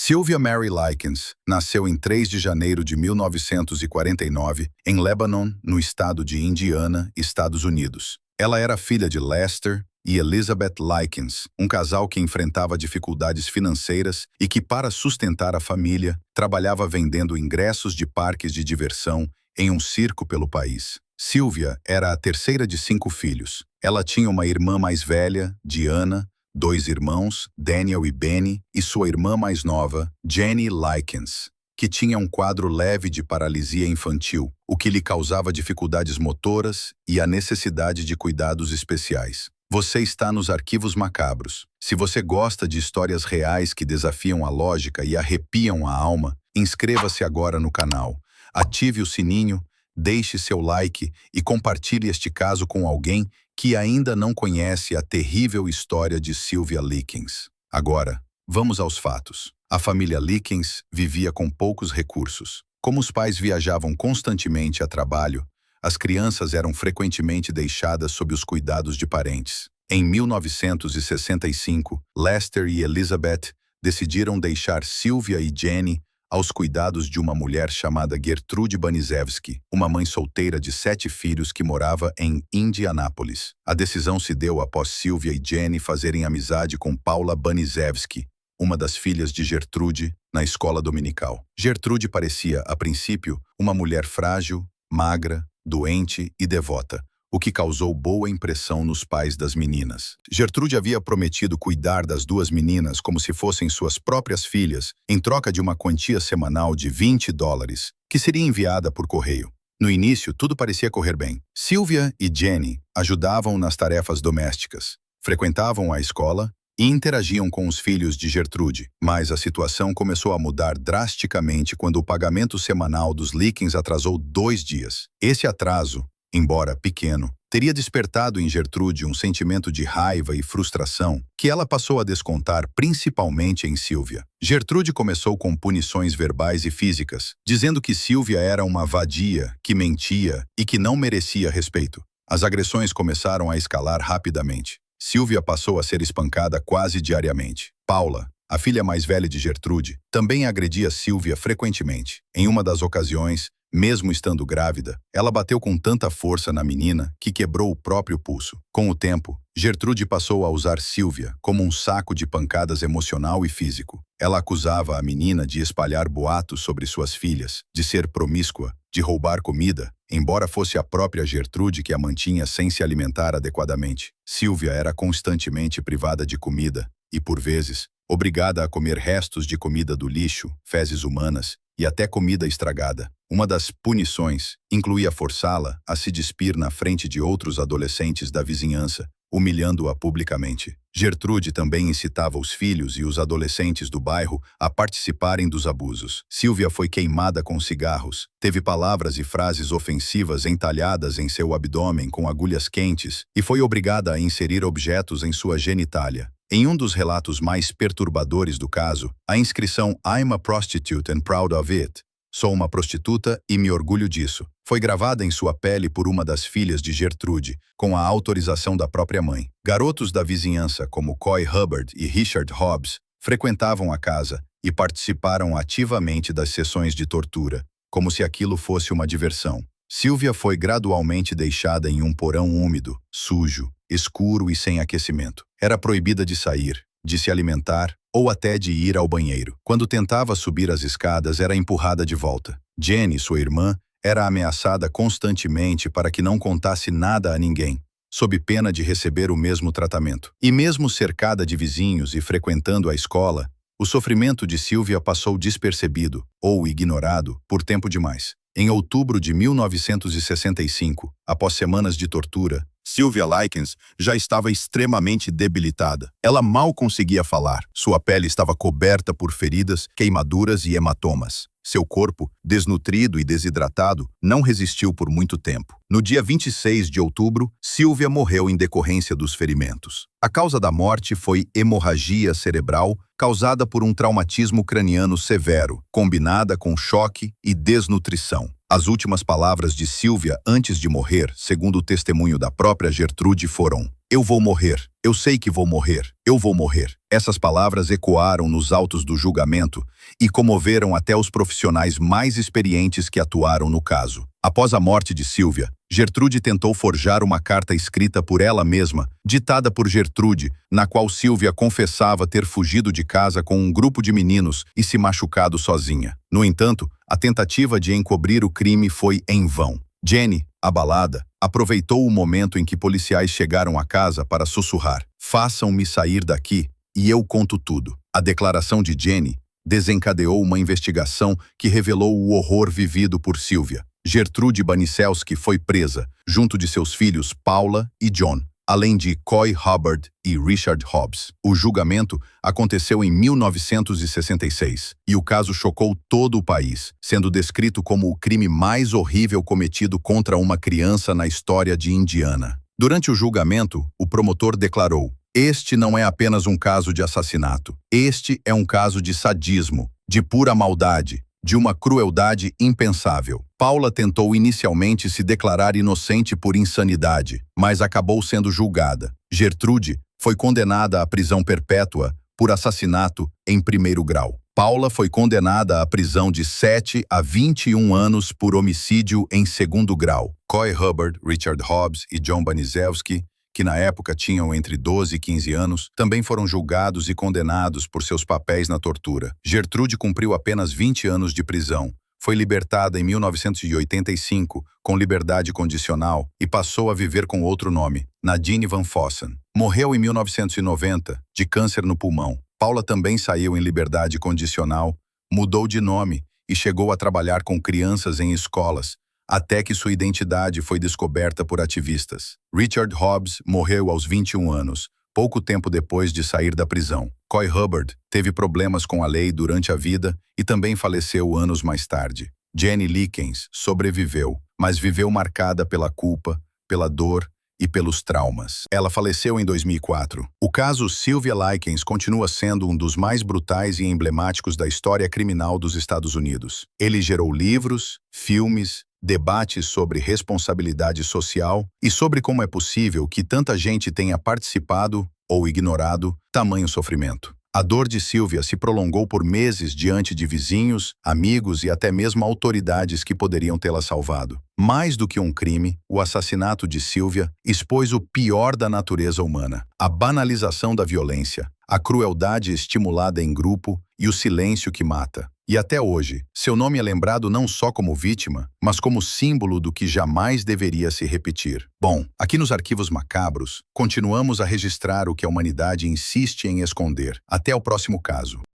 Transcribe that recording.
Sylvia Mary Likens nasceu em 3 de janeiro de 1949 em Lebanon, no estado de Indiana, Estados Unidos. Ela era filha de Lester e Elizabeth Likens, um casal que enfrentava dificuldades financeiras e que, para sustentar a família, trabalhava vendendo ingressos de parques de diversão em um circo pelo país. Sylvia era a terceira de 5 filhos. Ela tinha uma irmã mais velha, Diana, 2 irmãos, Daniel e Benny, e sua irmã mais nova, Jenny Likens, que tinha um quadro leve de paralisia infantil, o que lhe causava dificuldades motoras e a necessidade de cuidados especiais. Você está nos Arquivos Macabros. Se você gosta de histórias reais que desafiam a lógica e arrepiam a alma, inscreva-se agora no canal, ative o sininho, deixe seu like e compartilhe este caso com alguém que ainda não conhece a terrível história de Sylvia Likens. Agora, vamos aos fatos. A família Likens vivia com poucos recursos. Como os pais viajavam constantemente a trabalho, as crianças eram frequentemente deixadas sob os cuidados de parentes. Em 1965, Lester e Elizabeth decidiram deixar Sylvia e Jenny aos cuidados de uma mulher chamada Gertrude Banizewski, uma mãe solteira de 7 filhos que morava em Indianápolis. A decisão se deu após Sylvia e Jenny fazerem amizade com Paula Banizewski, uma das filhas de Gertrude, na escola dominical. Gertrude parecia, a princípio, uma mulher frágil, magra, doente e devota, o que causou boa impressão nos pais das meninas. Gertrude havia prometido cuidar das 2 meninas como se fossem suas próprias filhas, em troca de uma quantia semanal de $20, que seria enviada por correio. No início, tudo parecia correr bem. Sylvia e Jenny ajudavam nas tarefas domésticas, frequentavam a escola e interagiam com os filhos de Gertrude, mas a situação começou a mudar drasticamente quando o pagamento semanal dos Likens atrasou 2 dias. Esse atraso, embora pequeno, teria despertado em Gertrude um sentimento de raiva e frustração que ela passou a descontar principalmente em Sylvia. Gertrude começou com punições verbais e físicas, dizendo que Sylvia era uma vadia, que mentia e que não merecia respeito. As agressões começaram a escalar rapidamente. Sylvia passou a ser espancada quase diariamente. Paula, a filha mais velha de Gertrude, também agredia Sylvia frequentemente. Em uma das ocasiões, mesmo estando grávida, ela bateu com tanta força na menina que quebrou o próprio pulso. Com o tempo, Gertrude passou a usar Sylvia como um saco de pancadas emocional e físico. Ela acusava a menina de espalhar boatos sobre suas filhas, de ser promíscua, de roubar comida, embora fosse a própria Gertrude que a mantinha sem se alimentar adequadamente. Sylvia era constantemente privada de comida e, por vezes, obrigada a comer restos de comida do lixo, fezes humanas e até comida estragada. Uma das punições incluía forçá-la a se despir na frente de outros adolescentes da vizinhança, humilhando-a publicamente. Gertrude também incitava os filhos e os adolescentes do bairro a participarem dos abusos. Sylvia foi queimada com cigarros, teve palavras e frases ofensivas entalhadas em seu abdômen com agulhas quentes e foi obrigada a inserir objetos em sua genitália. Em um dos relatos mais perturbadores do caso, a inscrição "I'm a prostitute and proud of it", "Sou uma prostituta e me orgulho disso", foi gravada em sua pele por uma das filhas de Gertrude, com a autorização da própria mãe. Garotos da vizinhança, como Coy Hubbard e Richard Hobbs, frequentavam a casa e participaram ativamente das sessões de tortura, como se aquilo fosse uma diversão. Sylvia foi gradualmente deixada em um porão úmido, sujo, escuro e sem aquecimento. Era proibida de sair, de se alimentar ou até de ir ao banheiro. Quando tentava subir as escadas, era empurrada de volta. Jenny, sua irmã, era ameaçada constantemente para que não contasse nada a ninguém, sob pena de receber o mesmo tratamento. E mesmo cercada de vizinhos e frequentando a escola, o sofrimento de Sylvia passou despercebido ou ignorado por tempo demais. Em outubro de 1965, após semanas de tortura, Sylvia Likens já estava extremamente debilitada. Ela mal conseguia falar. Sua pele estava coberta por feridas, queimaduras e hematomas. Seu corpo, desnutrido e desidratado, não resistiu por muito tempo. No dia 26 de outubro, Sylvia morreu em decorrência dos ferimentos. A causa da morte foi hemorragia cerebral causada por um traumatismo craniano severo, combinada com choque e desnutrição. As últimas palavras de Sylvia antes de morrer, segundo o testemunho da própria Gertrude, foram: Eu vou morrer. Eu sei que vou morrer. Eu vou morrer. Essas palavras ecoaram nos autos do julgamento e comoveram até os profissionais mais experientes que atuaram no caso. Após a morte de Sylvia, Gertrude tentou forjar uma carta escrita por ela mesma, ditada por Gertrude, na qual Sylvia confessava ter fugido de casa com um grupo de meninos e se machucado sozinha. No entanto, a tentativa de encobrir o crime foi em vão. Jenny, abalada, aproveitou o momento em que policiais chegaram à casa para sussurrar: "Façam-me sair daqui e eu conto tudo." A declaração de Jenny desencadeou uma investigação que revelou o horror vivido por Sylvia. Gertrude Baniszewski foi presa, junto de seus filhos Paula e John, além de Coy Hubbard e Richard Hobbs. O julgamento aconteceu em 1966 e o caso chocou todo o país, sendo descrito como o crime mais horrível cometido contra uma criança na história de Indiana. Durante o julgamento, o promotor declarou: "Este não é apenas um caso de assassinato. Este é um caso de sadismo, de pura maldade, de uma crueldade impensável." Paula tentou inicialmente se declarar inocente por insanidade, mas acabou sendo julgada. Gertrude foi condenada à prisão perpétua por assassinato em primeiro grau. Paula foi condenada à prisão de 7 a 21 anos por homicídio em segundo grau. Coy Hubbard, Richard Hobbs e John Baniszewski, que na época tinham entre 12 e 15 anos, também foram julgados e condenados por seus papéis na tortura. Gertrude cumpriu apenas 20 anos de prisão, foi libertada em 1985 com liberdade condicional e passou a viver com outro nome, Nadine Van Fossen. Morreu em 1990 de câncer no pulmão. Paula também saiu em liberdade condicional, mudou de nome e chegou a trabalhar com crianças em escolas, até que sua identidade foi descoberta por ativistas. Richard Hobbs morreu aos 21 anos, pouco tempo depois de sair da prisão. Coy Hubbard teve problemas com a lei durante a vida e também faleceu anos mais tarde. Jenny Likens sobreviveu, mas viveu marcada pela culpa, pela dor e pelos traumas. Ela faleceu em 2004. O caso Sylvia Likens continua sendo um dos mais brutais e emblemáticos da história criminal dos Estados Unidos. Ele gerou livros, filmes, debates sobre responsabilidade social e sobre como é possível que tanta gente tenha participado ou ignorado tamanho sofrimento. A dor de Sylvia se prolongou por meses diante de vizinhos, amigos e até mesmo autoridades que poderiam tê-la salvado. Mais do que um crime, o assassinato de Sylvia expôs o pior da natureza humana: a banalização da violência, a crueldade estimulada em grupo e o silêncio que mata. E até hoje, seu nome é lembrado não só como vítima, mas como símbolo do que jamais deveria se repetir. Bom, aqui nos Arquivos Macabros, continuamos a registrar o que a humanidade insiste em esconder. Até o próximo caso.